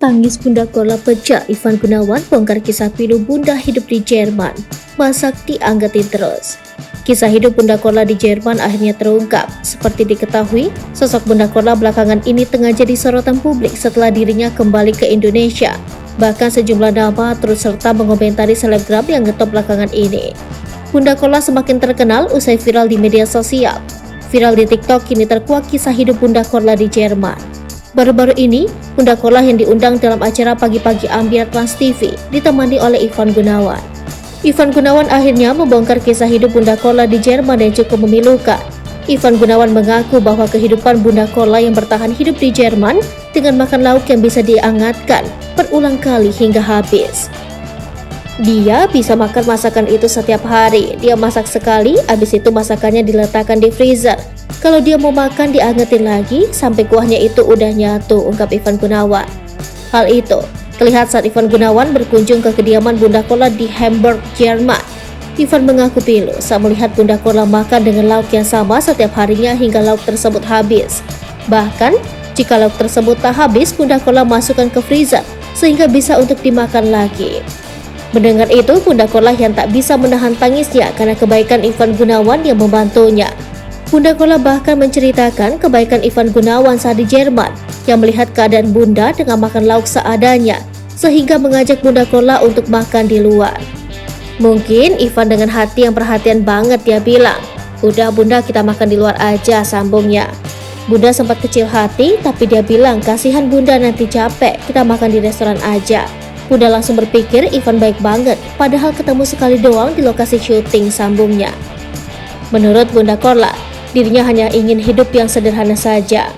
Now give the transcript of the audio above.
Tangis Bunda Korla pecah, Ivan Gunawan bongkar kisah pilu Bunda hidup di Jerman. Mbak Sakti anggetin terus. Kisah hidup Bunda Korla di Jerman akhirnya terungkap. Seperti diketahui, sosok Bunda Korla belakangan ini tengah jadi sorotan publik setelah dirinya kembali ke Indonesia. Bahkan sejumlah nama terus serta mengomentari selebgram yang ngetop belakangan ini. Bunda Korla semakin terkenal usai viral di media sosial. Viral di TikTok kini terkuak kisah hidup Bunda Korla di Jerman. Baru-baru ini, Bunda Korla yang diundang dalam acara Pagi-Pagi Ambiar Trans TV ditemani oleh Ivan Gunawan. Ivan Gunawan akhirnya membongkar kisah hidup Bunda Korla di Jerman yang cukup memilukan. Ivan Gunawan mengaku bahwa kehidupan Bunda Korla yang bertahan hidup di Jerman dengan makan lauk yang bisa dihangatkan berulang kali hingga habis. Dia bisa makan masakan itu setiap hari. Dia masak sekali, habis itu masakannya diletakkan di freezer. Kalau dia mau makan diangetin lagi sampai kuahnya itu udah nyatu, ungkap Ivan Gunawan. Hal itu terlihat saat Ivan Gunawan berkunjung ke kediaman Bunda Korla di Hamburg, Jerman. Ivan mengaku pilu saat melihat Bunda Korla makan dengan lauk yang sama setiap harinya hingga lauk tersebut habis. Bahkan, jika lauk tersebut tak habis, Bunda Korla masukkan ke freezer sehingga bisa untuk dimakan lagi. Mendengar itu, Bunda Korla yang tak bisa menahan tangisnya karena kebaikan Ivan Gunawan yang membantunya. Bunda Korla bahkan menceritakan kebaikan Ivan Gunawan saat di Jerman yang melihat keadaan Bunda dengan makan lauk seadanya sehingga mengajak Bunda Korla untuk makan di luar. Mungkin Ivan dengan hati yang perhatian banget dia bilang, "Udah Bunda, kita makan di luar aja," sambungnya. Bunda sempat kecil hati tapi dia bilang, "Kasihan Bunda nanti capek, kita makan di restoran aja." Bunda langsung berpikir Ivan baik banget, padahal ketemu sekali doang di lokasi syuting, sambungnya. Menurut Bunda Korla, dirinya hanya ingin hidup yang sederhana saja.